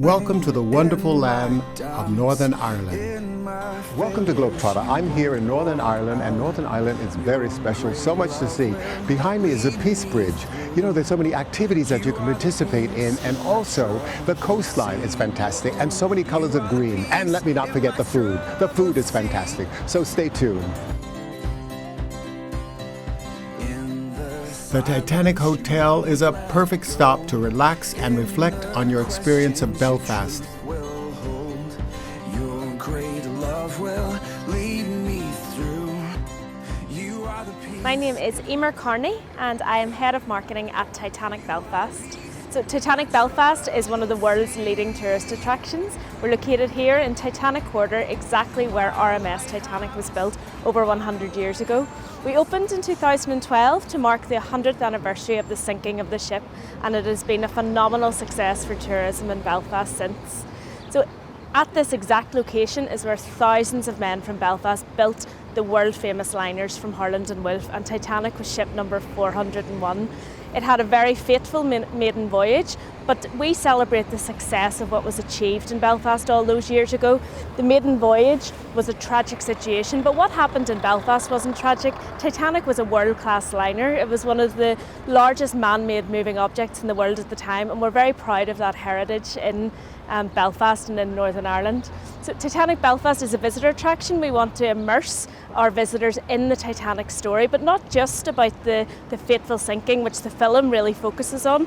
Welcome to the wonderful land of Northern Ireland. Welcome to GlobeTrotter. I'm here in Northern Ireland, and Northern Ireland is very special, so much to see. Behind me is the Piste Bridge. You know, there's so many activities that you can participate in, and also the coastline is fantastic, and so many colors of green. And let me not forget the food. The food is fantastic, so stay tuned. The Titanic Hotel is a perfect stop to relax and reflect on your experience of Belfast. My name is Emer Carney and I am Head of Marketing at Titanic Belfast. So Titanic Belfast is one of the world's leading tourist attractions. We're located here in Titanic Quarter, exactly where RMS Titanic was built over 100 years ago. We opened in 2012 to mark the 100th anniversary of the sinking of the ship, and it has been a phenomenal success for tourism in Belfast since. So at this exact location is where thousands of men from Belfast built the world famous liners from Harland and Wolff, and Titanic was ship number 401. It had a very fateful maiden voyage, but we celebrate the success of what was achieved in Belfast all those years ago. The maiden voyage was a tragic situation, but what happened in Belfast wasn't tragic. Titanic was a world-class liner. It was one of the largest man-made moving objects in the world at the time, and we're very proud of that heritage in Belfast and in Northern Ireland. So Titanic Belfast is a visitor attraction. We want to immerse our visitors in the Titanic story, but not just about the fateful sinking, which the film really focuses on,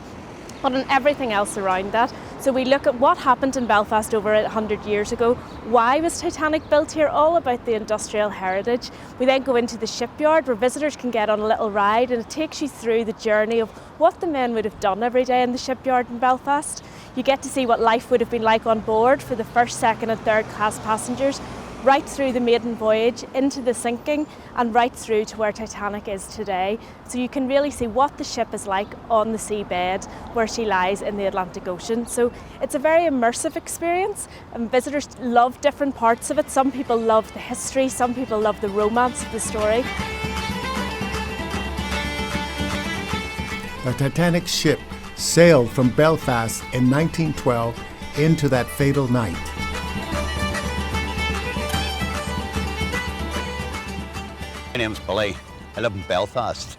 but on everything else around that. So we look at what happened in Belfast over 100 years ago. Why was Titanic built here? All about the industrial heritage. We then go into the shipyard where visitors can get on a little ride, and it takes you through the journey of what the men would have done every day in the shipyard in Belfast. You get to see what life would have been like on board for the first, second and third class passengers, right through the maiden voyage, into the sinking, and right through to where Titanic is today. So you can really see what the ship is like on the seabed where she lies in the Atlantic Ocean. So it's a very immersive experience, and visitors love different parts of it. Some people love the history, some people love the romance of the story. The Titanic ship sailed from Belfast in 1912 into that fatal night. My name's Billy. I live in Belfast.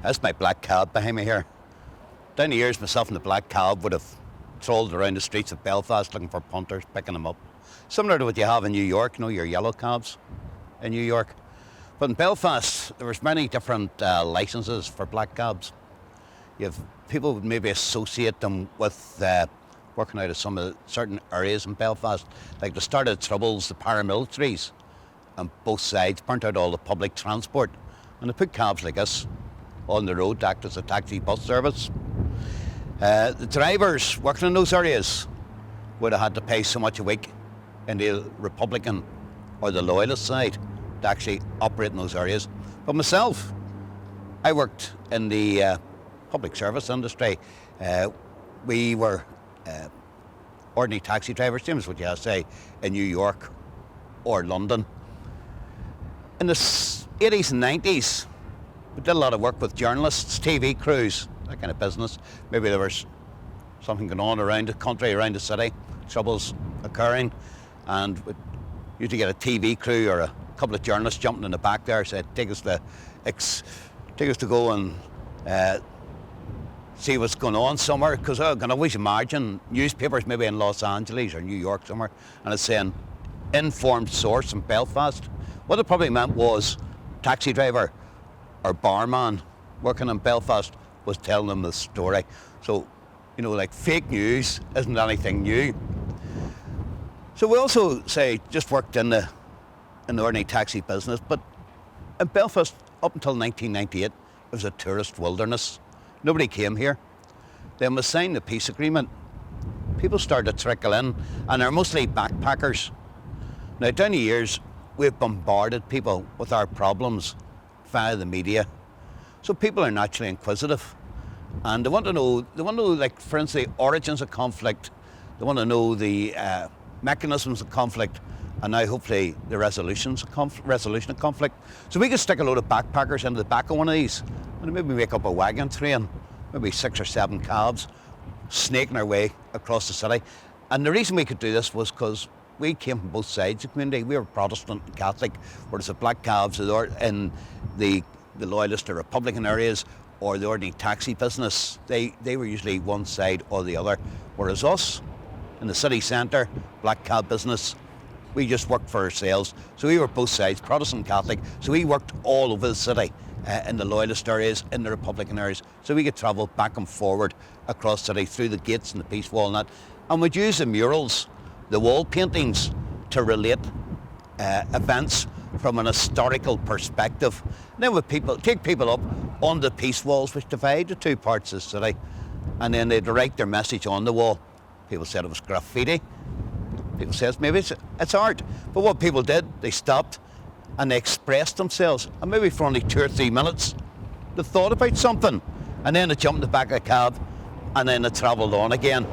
That's my black cab behind me here. Down the years, myself and the black cab would have trolled around the streets of Belfast looking for punters, picking them up. Similar to what you have in New York, you know, your yellow cabs in New York. But in Belfast, there was many different licences for black cabs. You have people would maybe associate them with working out of some of the certain areas in Belfast, like the start of the Troubles, the paramilitaries, and both sides burnt out all the public transport, and they put cabs like this on the road to act as a taxi bus service. The drivers working in those areas would have had to pay so much a week in the Republican or the Loyalist side to actually operate in those areas. But myself, I worked in the public service industry. We were ordinary taxi drivers, same as what you have to say in New York or London. In the 80s and 90s, we did a lot of work with journalists, TV crews, that kind of business. Maybe there was something going on around the country, around the city, troubles occurring, and we'd usually get a TV crew or a couple of journalists jumping in the back there, said, take us to go and see what's going on somewhere, because I can always imagine newspapers maybe in Los Angeles or New York somewhere, and it's saying informed source in Belfast. What it probably meant was taxi driver or barman working in Belfast was telling them the story. So, you know, like fake news isn't anything new. So we also say just worked in the ordinary taxi business, but in Belfast up until 1998 it was a tourist wilderness. Nobody came here. Then we signed the peace agreement. People started to trickle in, and they're mostly backpackers. Now down the years, we've bombarded people with our problems via the media. So people are naturally inquisitive, and they want to know, like, for instance, the origins of conflict. They want to know the mechanisms of conflict, and now hopefully the resolution of conflict. So we could stick a load of backpackers into the back of one of these, and maybe make up a wagon train, maybe 6 or 7 cabs, snaking our way across the city. And the reason we could do this was because we came from both sides of the community. We were Protestant and Catholic, whereas the black cabs in the Loyalist or Republican areas or the ordinary taxi business, they were usually one side or the other. Whereas us, in the city centre, black cab business, we just worked for ourselves. So we were both sides, Protestant and Catholic. So we worked all over the city, in the Loyalist areas, in the Republican areas. So we could travel back and forward across the city through the gates and the Piste Wall and that. And we'd use the murals, the wall paintings, to relate events from an historical perspective. And then would take people up on the Piste Walls, which divide the two parts of the city, and then they'd write their message on the wall. People said it was graffiti. People said maybe it's art. But what people did, they stopped and they expressed themselves. And maybe for only 2 or 3 minutes, they thought about something. And then they jumped in the back of a cab and then they travelled on again.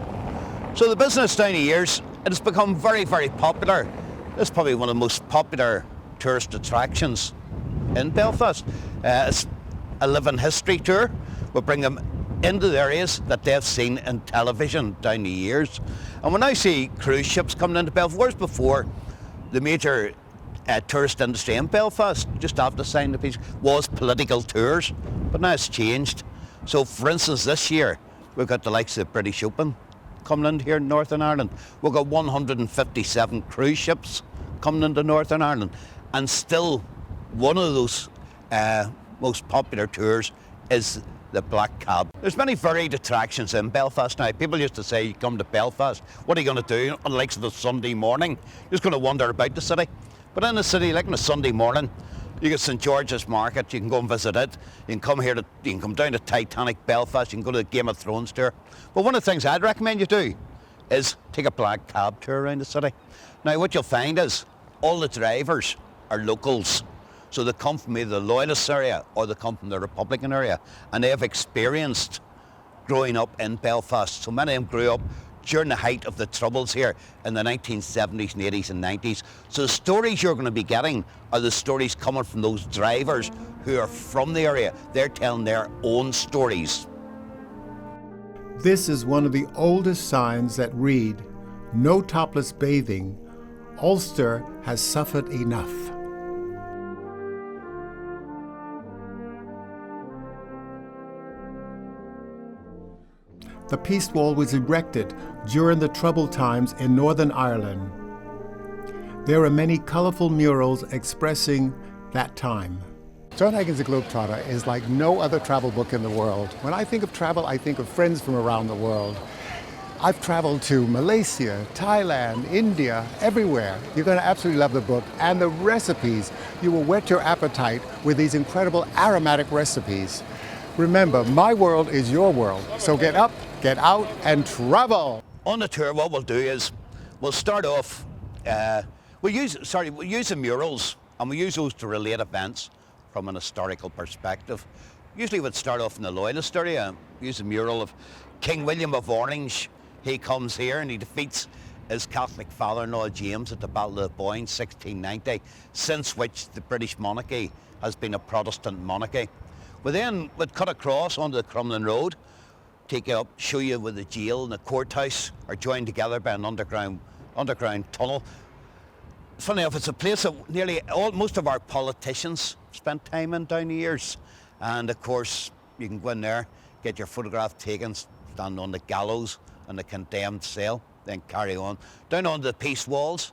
So the business down the years, it has become very, very popular. It's probably one of the most popular tourist attractions in Belfast. It's a living history tour. We bring them into the areas that they've seen in television down the years. And when I see cruise ships coming into Belfast, whereas before the major tourist industry in Belfast, just after signing the peace, was political tours, but now it's changed. So for instance, this year, we've got the likes of the British Open coming in here in Northern Ireland. We've got 157 cruise ships coming into Northern Ireland, and still one of those most popular tours is the black cab. There's many varied attractions in Belfast now. People used to say, you come to Belfast, what are you going to do on the likes of a Sunday morning? You're just going to wander about the city. But in the city, like on a Sunday morning, you get St George's Market, you can go and visit it. You can come here, you can come down to Titanic Belfast, you can go to the Game of Thrones tour. But one of the things I'd recommend you do is take a black cab tour around the city. Now what you'll find is all the drivers are locals. So they come from either the Loyalist area or they come from the Republican area, and they have experienced growing up in Belfast. So many of them grew up during the height of the Troubles here in the 1970s and 80s and 90s. So the stories you're going to be getting are the stories coming from those drivers who are from the area. They're telling their own stories. This is one of the oldest signs that read, "No topless bathing. Ulster has suffered enough." The Piste Wall was erected during the Troubled times in Northern Ireland. There are many colourful murals expressing that time. Jon Haggins the GlobeTrotter is like no other travel book in the world. When I think of travel, I think of friends from around the world. I've traveled to Malaysia, Thailand, India, everywhere. You're going to absolutely love the book. And the recipes, you will whet your appetite with these incredible aromatic recipes. Remember, my world is your world. So get up, get out, and travel. On the tour, what we'll do is we'll start off, we'll use the murals, and we use those to relate events from an historical perspective. Usually we'd start off in the Loyalist area, use a mural of King William of Orange. He comes here and he defeats his Catholic father-in-law James at the Battle of the Boyne, 1690, since which the British monarchy has been a Protestant monarchy. We'd cut across onto the Crumlin Road, take you up, show you where the jail and the courthouse are joined together by an underground tunnel. Funny enough, it's a place that most of our politicians spent time in down the years. And of course, you can go in there, get your photograph taken, stand on the gallows and the condemned cell, then carry on. Down onto the Piste Walls,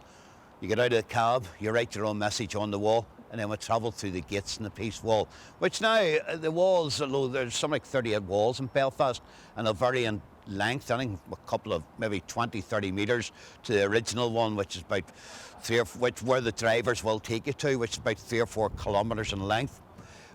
you get out of the cab, you write your own message on the wall, and then we travel through the gates in the Piste Wall, which now, the walls, although there's something like 38 walls in Belfast, and they'll vary in length, I think a couple of maybe 20, 30 metres to the original one, which is about where the drivers will take you to, which is about 3 or 4 kilometres in length.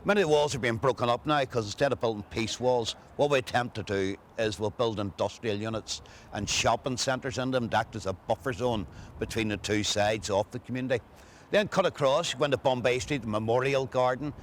Many of the walls are being broken up now because instead of building Piste Walls, what we attempt to do is we'll build industrial units and shopping centres in them to act as a buffer zone between the two sides of the community. Then cut across, you go into Bombay Street, the Memorial Garden,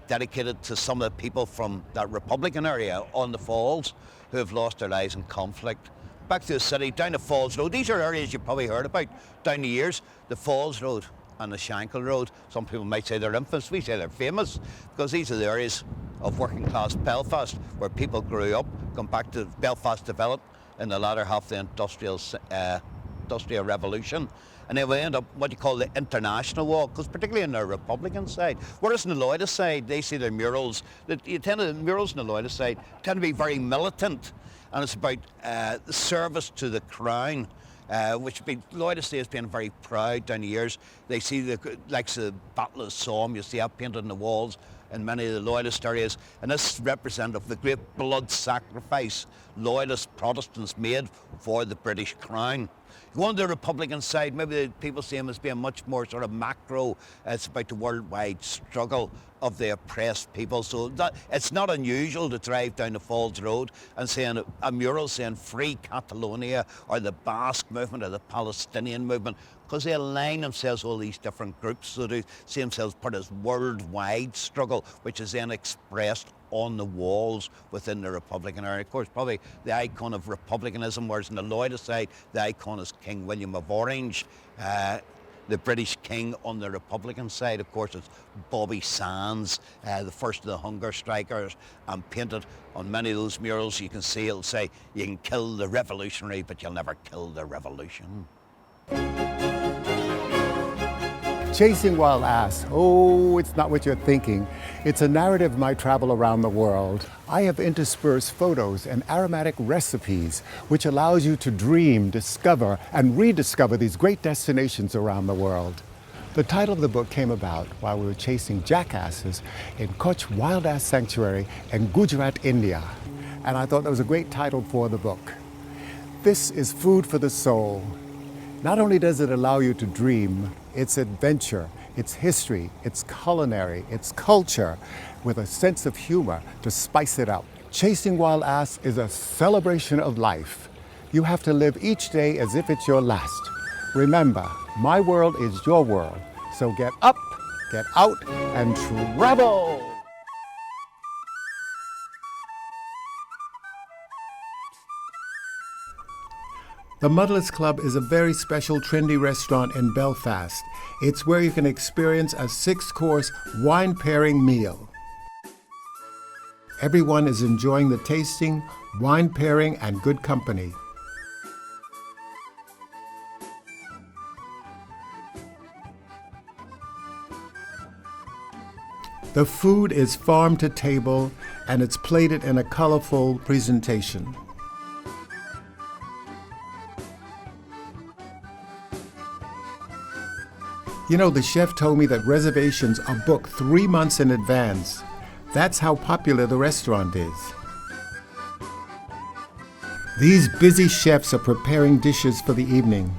dedicated to some of the people from that Republican area on the Falls who have lost their lives in conflict. Back to the city, down the Falls Road. These are areas you've probably heard about down the years. The Falls Road and the Shankill Road. Some people might say they're infamous, we say they're famous, because these are the areas of working class Belfast where people grew up, come back to Belfast developed, in the latter half of the Industrial Revolution. And then we end up what you call the international wall, because particularly on the Republican side, whereas on the Loyalist side, they see their murals, the murals on the Loyalist side tend to be very militant, and it's about the service to the Crown, which Loyalist has been very proud down the years. They see the likes of the Battle of Somme, you see that painted on the walls in many of the Loyalist areas, and this is representative of the great blood sacrifice Loyalist Protestants made for the British Crown. You go on the Republican side, maybe the people see him as being much more sort of macro. It's about the worldwide struggle of the oppressed people. So it's not unusual to drive down the Falls Road and seeing a mural saying Free Catalonia, or the Basque movement, or the Palestinian movement, because they align themselves with all these different groups, so they see themselves part of this worldwide struggle, which is then expressed on the walls within the Republican area. Of course, probably the icon of republicanism, whereas on the Loyalist side, the icon is King William of Orange. The British king on the Republican side, of course, it's Bobby Sands, the first of the hunger strikers, and painted on many of those murals, you can see it'll say, you can kill the revolutionary, but you'll never kill the revolution. Chasing Wild Ass. Oh, it's not what you're thinking. It's a narrative of my travel around the world. I have interspersed photos and aromatic recipes, which allows you to dream, discover, and rediscover these great destinations around the world. The title of the book came about while we were chasing jackasses in Kutch Wild Ass Sanctuary in Gujarat, India. And I thought that was a great title for the book. This is food for the soul. Not only does it allow you to dream, it's adventure, it's history, it's culinary, it's culture, with a sense of humor to spice it up. Chasing Wild Ass is a celebration of life. You have to live each day as if it's your last. Remember, my world is your world, so get up, get out, and travel! The Motherless Club is a very special trendy restaurant in Belfast. It's where you can experience a 6-course wine pairing meal. Everyone is enjoying the tasting, wine pairing, and good company. The food is farm to table, and it's plated in a colorful presentation. You know, the chef told me that reservations are booked 3 months in advance. That's how popular the restaurant is. These busy chefs are preparing dishes for the evening.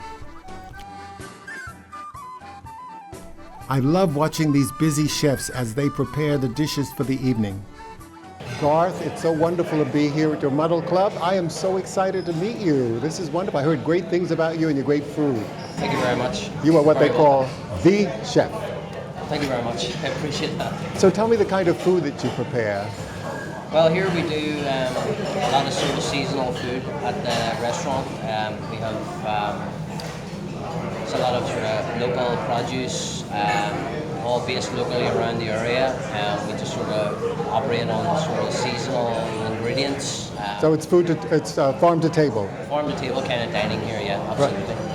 I love watching these busy chefs as they prepare the dishes for the evening. Garth, it's so wonderful to be here at your Motherless Club. I am so excited to meet you. This is wonderful. I heard great things about you and your great food. Thank you very much. You are what they call the chef. Thank you very much. I appreciate that. So tell me the kind of food that you prepare. Well, here we do a lot of sort of seasonal food at the restaurant. We have it's a lot of sort of local produce, all based locally around the area. We just sort of operate on sort of seasonal ingredients. So it's food, it's farm to table. Farm to table kind of dining here, yeah, absolutely. Right.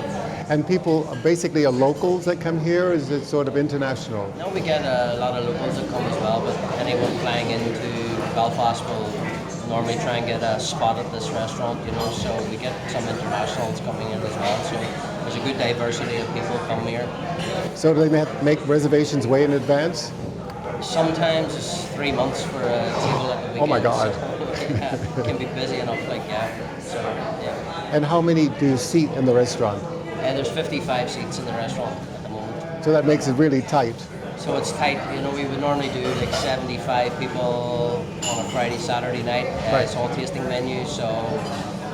And people basically are locals that come here, or is it sort of international? No, we get a lot of locals that come as well, but anyone flying into Belfast will normally try and get a spot at this restaurant, you know, so we get some internationals coming in as well, so there's a good diversity of people come here. So do they have to make reservations way in advance? Sometimes it's 3 months for a table at the weekend. Oh my God. So, yeah, it can be busy enough, like, yeah, so, yeah. And how many do you seat in the restaurant? There's 55 seats in the restaurant at the moment. So that makes it really tight. So it's tight, you know, we would normally do like 75 people on a Friday, Saturday night. Right. It's all tasting menus, so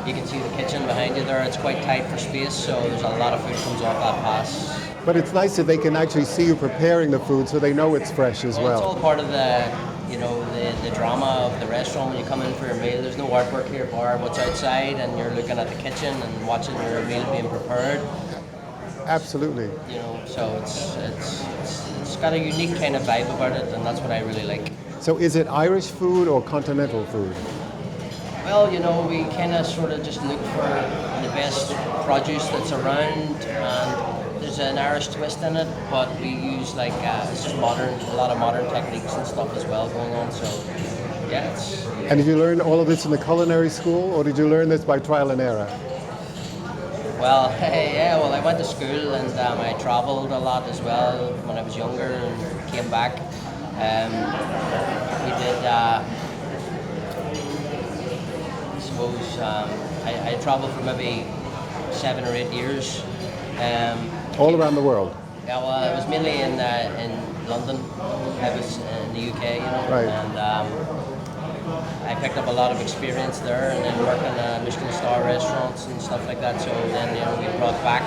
you can see the kitchen behind you there. It's quite tight for space, so there's a lot of food comes off that pass. But it's nice that they can actually see you preparing the food so they know it's fresh as well. It's all part of the, you know, the drama of the restaurant. When you come in for your meal, there's no artwork here bar what's outside, and you're looking at the kitchen and watching your meal being prepared. Absolutely. You know, so it's got a unique kind of vibe about it, and that's what I really like. So is it Irish food or continental food? Well, you know, we kind of sort of just look for the best produce that's around, and there's an Irish twist in it, but we use like it's just modern, a lot of modern techniques and stuff as well going on. So yeah, it's. And did you learn all of this in the culinary school, or did you learn this by trial and error? Well, yeah, well, I went to school and I travelled a lot as well when I was younger and came back. We did, I suppose, I travelled for maybe 7 or 8 years. All around the world? Yeah, well, I was mainly in London. I was in the UK, you know, Right. and I picked up a lot of experience there, and then worked in Michelin star restaurants and stuff like that. So then, you know, we brought back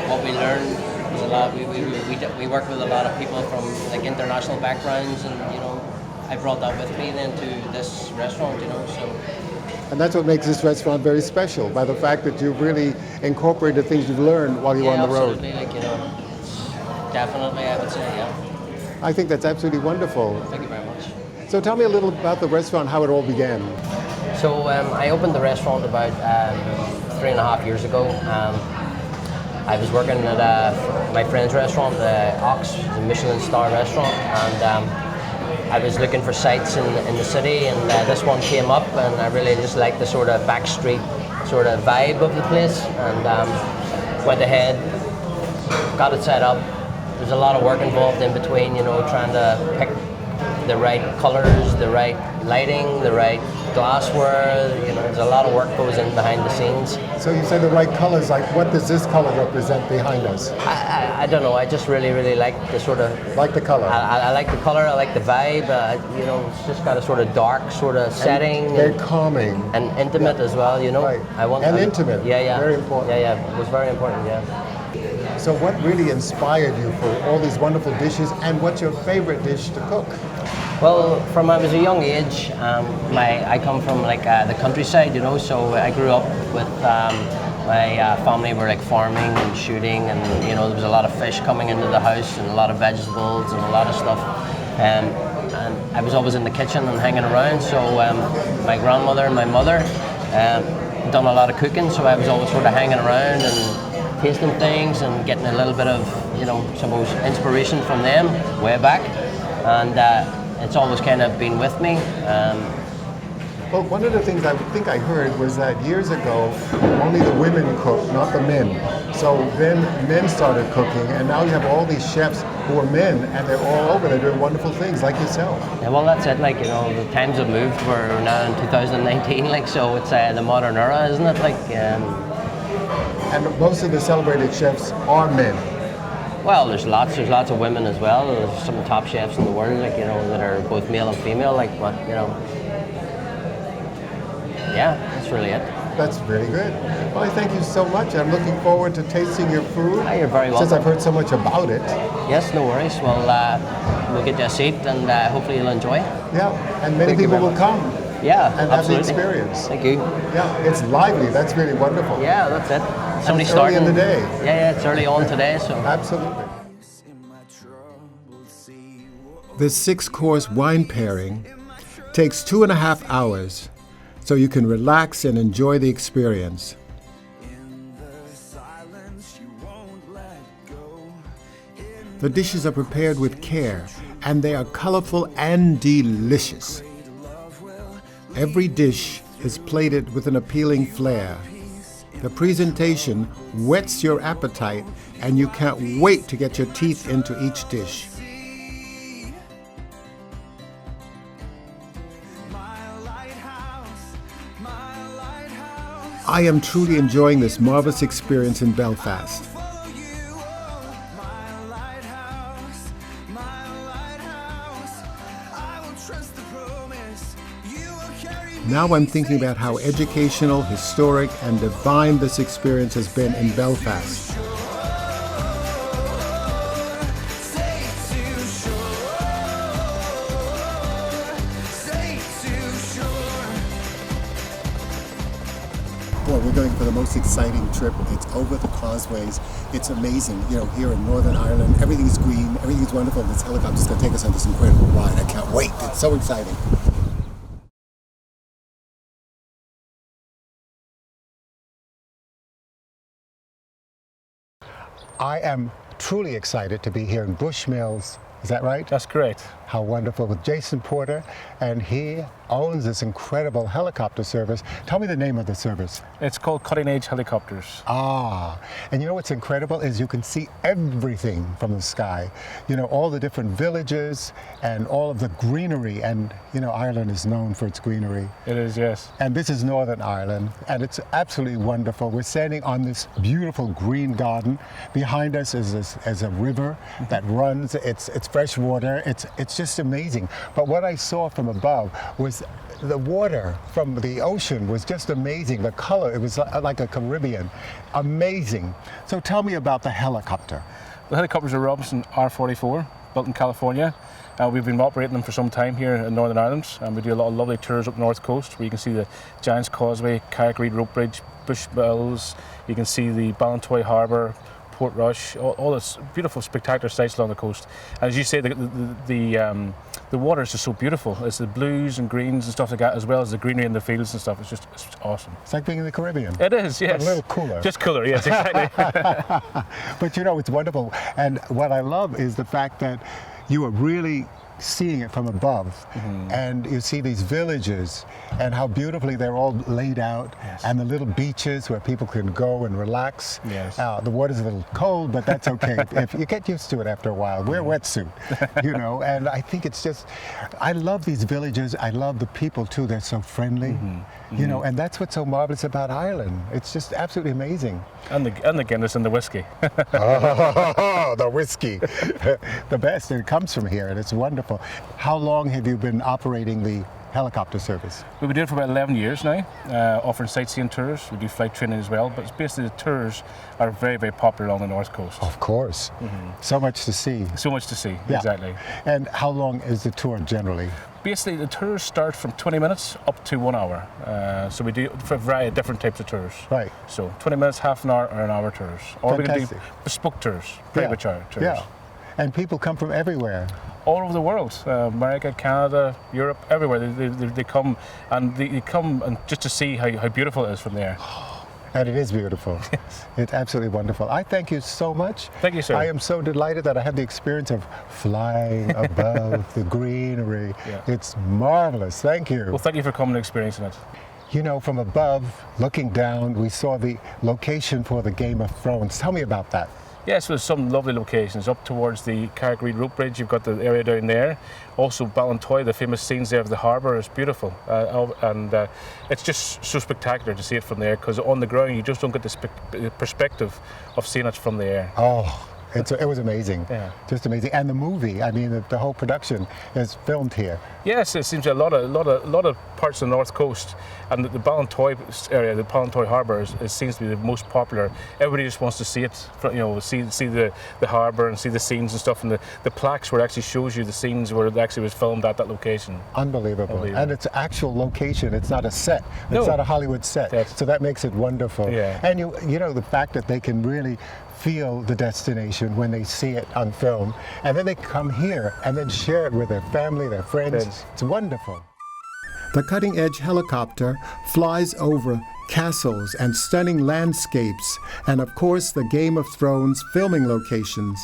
what we learned. Was a lot. We worked with a lot of people from like international backgrounds, and you know, I brought that with me then to this restaurant. You know, so. And that's what makes this restaurant very special, by the fact that you've really incorporated things you've learned while you were on the road. Absolutely, like, you know, definitely, I would say, yeah. I think that's absolutely wonderful. Thank you very much. So tell me a little about the restaurant, how it all began. So I opened the restaurant about 3.5 years ago. I was working at my friend's restaurant, the Ox, the Michelin star restaurant, and I was looking for sites in the city, and this one came up, and I really just liked the sort of back street sort of vibe of the place, and went ahead, got it set up. There's a lot of work involved in between, you know, trying to pick the right colors, the right lighting, the right glassware. You know, there's a lot of work goes in behind the scenes. So you say the right colors, like what does this color represent behind us? I don't know, I just really like the sort of... Like the color? I like the color, I like the vibe, you know, it's just got a sort of dark sort of setting. Very calming. And intimate as well, you know. Right. Intimate. Yeah. Very important. Yeah, it was very important, yeah. So what really inspired you for all these wonderful dishes, and what's your favorite dish to cook? Well, from I was a young age, I come from like the countryside, you know, so I grew up with my family were like farming and shooting, and you know, there was a lot of fish coming into the house and a lot of vegetables and a lot of stuff. And I was always in the kitchen and hanging around, so my grandmother and my mother done a lot of cooking, so I was always sort of hanging around and tasting things and getting a little bit of, you know, suppose inspiration from them way back, and it's always kind of been with me. Well, one of the things I think I heard was that years ago, only the women cooked, not the men. So then men started cooking, and now you have all these chefs who are men, and they're all over. They're doing wonderful things, like yourself. Yeah, well, that's it. Like, you know, the times have moved. We're now in 2019, like, so it's the modern era, isn't it? Like. And most of the celebrated chefs are men. Well, there's lots of women as well. There's some top chefs in the world, like, you know, that are both male and female, like, but, you know, yeah, that's really it. That's really good. Well, I thank you so much. I'm looking forward to tasting your food. Ah, you're very welcome. Since I've heard so much about it. Yes, no worries. Well, we'll get you a seat, and hopefully you'll enjoy. Yeah, and many people will come. Yeah, and absolutely. have the experience. Thank you. Yeah, it's lively. That's really wonderful. Yeah, that's it. Somebody starting in the day. Yeah, it's early on today, so. Absolutely. This 6-course wine pairing takes 2.5 hours, so you can relax and enjoy the experience. The dishes are prepared with care, and they are colorful and delicious. Every dish is plated with an appealing flair. The presentation whets your appetite, and you can't wait to get your teeth into each dish. I am truly enjoying this marvelous experience in Belfast. Now I'm thinking about how educational, historic, and divine this experience has been in Belfast. Boy, we're going for the most exciting trip. It's over the causeways. It's amazing. You know, here in Northern Ireland, everything's green, everything's wonderful. This helicopter's going to take us on this incredible ride. I can't wait. It's so exciting. I am truly excited to be here in Bushmills. Is that right? That's correct. How wonderful, with Jason Porter, and he owns this incredible helicopter service. Tell me the name of the service. It's called Cutting Edge Helicopters. Ah, and you know what's incredible is you can see everything from the sky. You know, all the different villages and all of the greenery, and you know, Ireland is known for its greenery. It is, yes. And this is Northern Ireland, and it's absolutely wonderful. We're standing on this beautiful green garden. Behind us is a river that runs. It's fresh water. It's just amazing. But what I saw from above was the water from the ocean was just amazing. The color, it was like a Caribbean. Amazing. So tell me about the helicopter. The helicopters are Robinson R44, built in California. We've been operating them for some time here in Northern Ireland, and we do a lot of lovely tours up North Coast where you can see the Giant's Causeway, Carrick Rope Bridge, Bushmills. You can see the Ballantoy Harbour, Port Rush, all this beautiful, spectacular sights along the coast. And as you say, the water is just so beautiful. It's the blues and greens and stuff like that, as well as the greenery in the fields and stuff. It's just awesome. It's like being in the Caribbean. It is, yes. But a little cooler. Just cooler, yes, exactly. But you know, it's wonderful. And what I love is the fact that you are really seeing it from above, and you see these villages and how beautifully they're all laid out, and the little beaches where people can go and relax. Yes. The water's a little cold, but that's okay. If you get used to it after a while. Wear a wetsuit, you know, and I think it's just, I love these villages. I love the people too. They're so friendly, you know, and that's what's so marvelous about Ireland. It's just absolutely amazing. And the Guinness and the whiskey. Oh, the whiskey, the best. It comes from here, and it's wonderful. How long have you been operating the helicopter service? We've been doing it for about 11 years now, offering sightseeing tours. We do flight training as well, but it's basically the tours are very, very popular along the North Coast. Of course. So much to see. So much to see, Yeah. exactly. And how long is the tour generally? Basically, the tours start from 20 minutes up to 1 hour. So we do for a variety of different types of tours. Right. So 20 minutes, half an hour, or an hour tours. Or we can do Fantastic. bespoke tours, private tours. Yeah. And people come from everywhere. All over the world, America, Canada, Europe, everywhere. They come, and they come and just to see how beautiful it is from there. And it is beautiful. It's absolutely wonderful. I thank you so much. Thank you, sir. I am so delighted that I had the experience of flying above the greenery. Yeah. It's marvelous. Thank you. Well, thank you for coming and experiencing it. You know, from above, looking down, we saw the location for the Game of Thrones. Tell me about that. Yes, there's some lovely locations up towards the Carrick Rope Bridge. You've got the area down there. Also, Ballantoy, the famous scenes there of the harbour is beautiful, and it's just so spectacular to see it from there. Because on the ground, you just don't get the perspective of seeing it from the air. Oh, it was amazing. Yeah. Just amazing. And the movie, I mean, the whole production is filmed here. Yes, it seems a lot of parts of the North Coast, and the Ballantoy area, the Ballantoy Harbour, seems to be the most popular. Everybody just wants to see it, you know, see the harbour and see the scenes and stuff, and the plaques where it actually shows you the scenes where it actually was filmed at that location. Unbelievable. And it's actual location. It's not a set. It's not a Hollywood set. Yes. So that makes it wonderful. Yeah. And you know, the fact that they can really feel the destination when they see it on film, and then they come here and then share it with their family, their friends. It's wonderful. The cutting-edge helicopter flies over castles and stunning landscapes, and of course the Game of Thrones filming locations.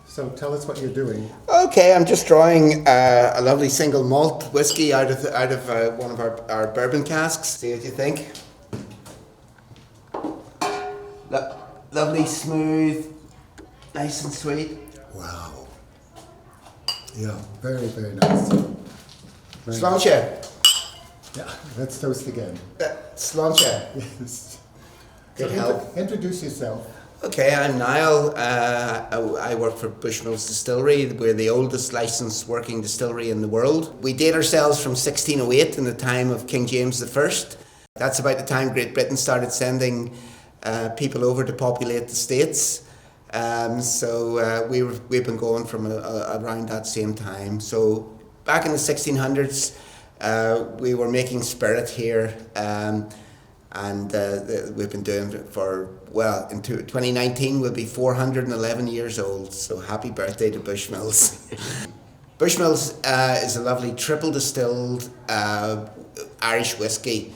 So tell us what you're doing. Okay, I'm just drawing a lovely single malt whiskey out of one of our bourbon casks. See what you think. Lovely, smooth, nice and sweet. Wow. Yeah, very, very nice. Very nice. Sláinte. Yeah, let's toast again. Sláinte. Yes. Good So health. introduce yourself. Okay, I'm Niall. I work for Bushmills Distillery. We're the oldest licensed working distillery in the world. We date ourselves from 1608 in the time of King James I. That's about the time Great Britain started sending people over to populate the States. So we've been going from around that same time. So back in the 1600s, we were making spirit here. And we've been doing it for, well, in 2019 we'll be 411 years old, so happy birthday to Bushmills. Bushmills is a lovely triple distilled Irish whiskey.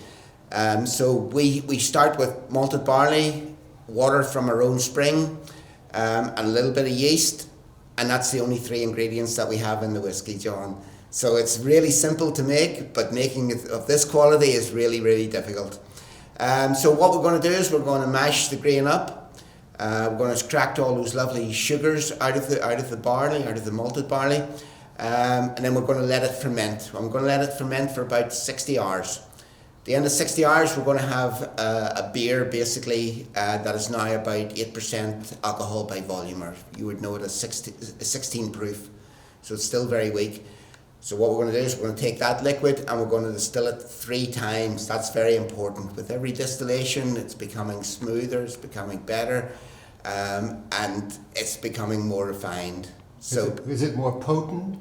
So we start with malted barley, water from our own spring, and a little bit of yeast, and that's the only 3 ingredients that we have in the whiskey, John. So it's really simple to make, but making it of this quality is really, really difficult. So what we're going to do is we're going to mash the grain up. We're going to extract all those lovely sugars out of the barley, out of the malted barley, and then we're going to let it ferment. I'm going to let it ferment for about 60 hours. At the end of 60 hours, we're going to have a beer, basically, that is now about 8% alcohol by volume, or you would know it as 16 proof. So it's still very weak. So what we're going to do is we're going to take that liquid and we're going to distill it 3 times. That's very important. With every distillation, it's becoming smoother, it's becoming better, and it's becoming more refined. So is it more potent?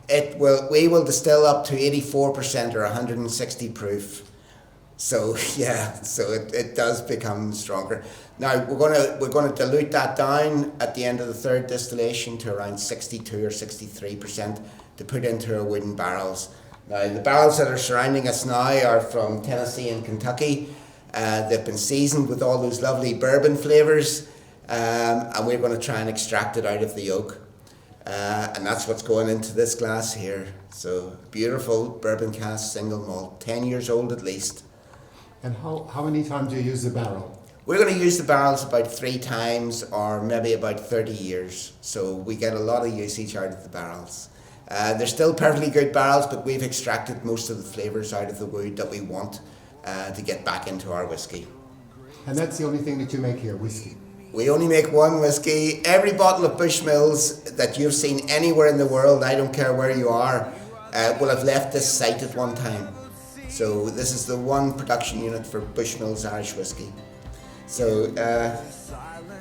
We will distill up to 84% or 160 proof. So yeah, so it does become stronger. Now we're going to dilute that down at the end of the 3rd distillation to around 62 or 63% to put into our wooden barrels. Now the barrels that are surrounding us now are from Tennessee and Kentucky. They've been seasoned with all those lovely bourbon flavours, and we're going to try and extract it out of the oak. And that's what's going into this glass here. So beautiful bourbon cask single malt, 10 years old at least. And how many times do you use the barrel? We're going to use the barrels about 3 times or maybe about 30 years. So we get a lot of usage out of the barrels. They're still perfectly good barrels, but we've extracted most of the flavours out of the wood that we want to get back into our whiskey. And that's the only thing that you make here, whiskey? We only make one whiskey. Every bottle of Bushmills that you've seen anywhere in the world, I don't care where you are, will have left this site at one time. So this is the one production unit for Bushmills Irish whiskey. So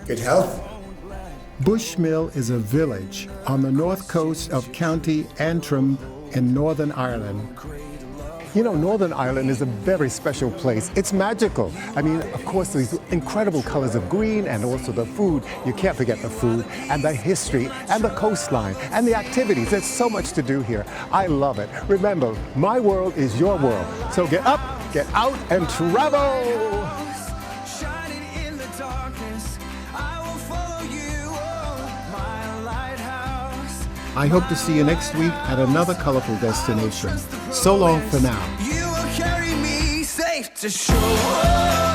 good health. Bushmill is a village on the north coast of County Antrim in Northern Ireland. You know, Northern Ireland is a very special place. It's magical. I mean, of course, these incredible colors of green and also the food. You can't forget the food and the history and the coastline and the activities. There's so much to do here. I love it. Remember, my world is your world. So get up, get out, and travel! I hope to see you next week at another colorful destination. So long for now. You will carry me safe to shore.